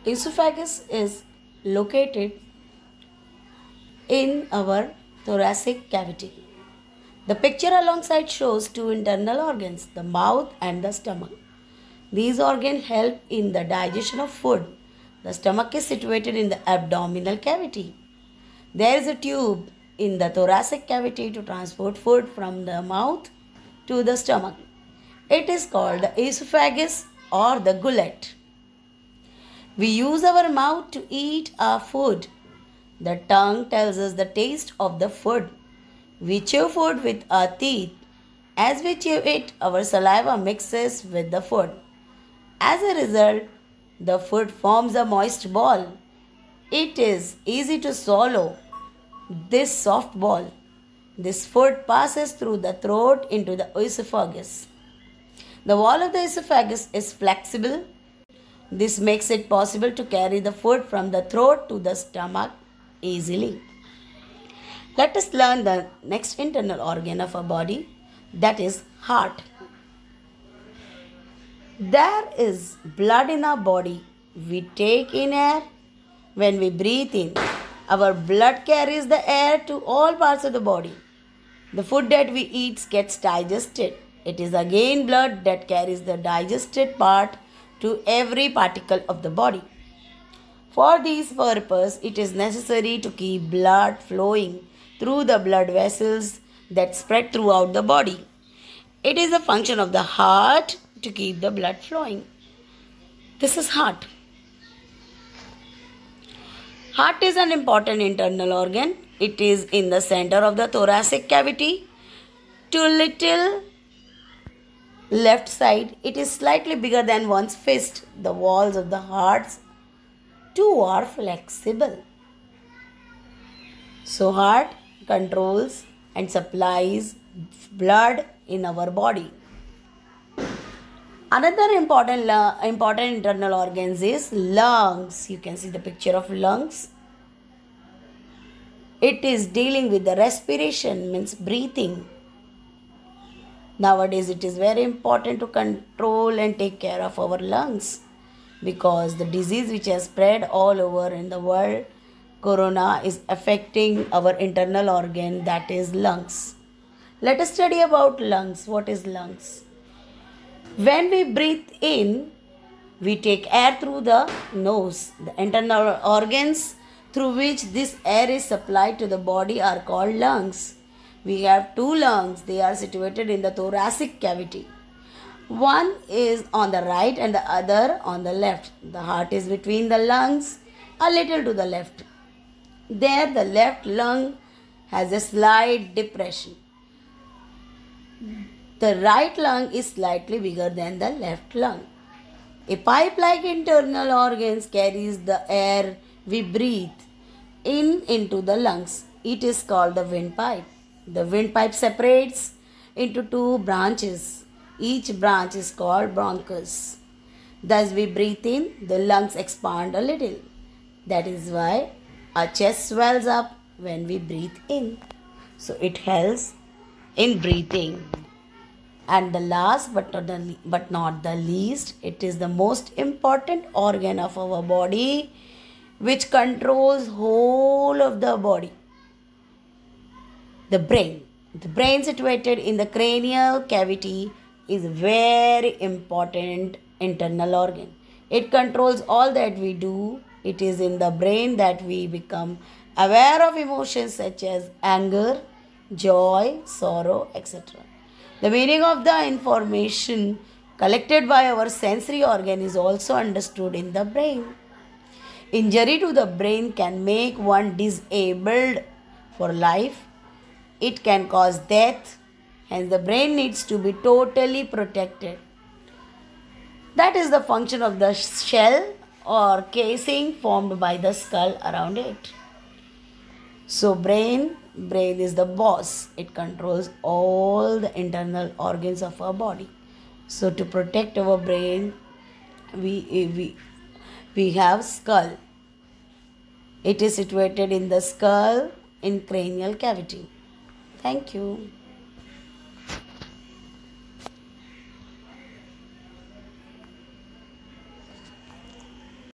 Esophagus is located in our thoracic cavity. The picture alongside shows two internal organs, the mouth and the stomach. These organs help in the digestion of food. The stomach is situated in the abdominal cavity. There is a tube in the thoracic cavity to transport food from the mouth to the stomach. It is called the esophagus or the gullet. We use our mouth to eat our food. The tongue tells us the taste of the food. We chew food with our teeth. As we chew it, our saliva mixes with the food. As a result, the food forms a moist ball. It is easy to swallow this soft ball. This food passes through the throat into the esophagus. The wall of the esophagus is flexible. This makes it possible to carry the food from the throat to the stomach easily. Let us learn the next internal organ of our body, that is heart. There is blood in our body. We take in air. When we breathe in, our blood carries the air to all parts of the body. The food that we eat gets digested. It is again blood that carries the digested part to every particle of the body. For this purpose, it is necessary to keep blood flowing through the blood vessels that spread throughout the body. It is a function of the heart to keep the blood flowing. This is heart. Heart is an important internal organ. It is in the center of the thoracic cavity. To little left side, it is slightly bigger than one's fist. The walls of the hearts too are flexible. So heart controls and supplies blood in our body. Another important internal organs is lungs. You can see the picture of lungs. It is dealing with the respiration, means breathing. Nowadays it is very important to control and take care of our lungs because the disease which has spread all over in the world, corona, is affecting our internal organ, that is lungs. Let us study about lungs. What is lungs? When we breathe in, we take air through the nose. The internal organs through which this air is supplied to the body are called lungs. We have two lungs. They are situated in the thoracic cavity. One is on the right and the other on the left. The heart is between the lungs, a little to the left. There, the left lung has a slight depression. The right lung is slightly bigger than the left lung. A pipe-like internal organs carries the air we breathe into the lungs. It is called the windpipe. The windpipe separates into two branches. Each branch is called bronchus. Thus we breathe in, the lungs expand a little. That is why our chest swells up when we breathe in. So it helps in breathing. And the last but not the least, it is the most important organ of our body which controls whole of the body. The brain. The brain situated in the cranial cavity is a very important internal organ. It controls all that we do. It is in the brain that we become aware of emotions such as anger, joy, sorrow, etc. The meaning of the information collected by our sensory organ is also understood in the brain. Injury to the brain can make one disabled for life. It can cause death. Hence, the brain needs to be totally protected. That is the function of the shell or casing formed by the skull around it. So, brain is the boss. It controls all the internal organs of our body. So, to protect our brain, we have skull. It is situated in the skull in cranial cavity. Thank you.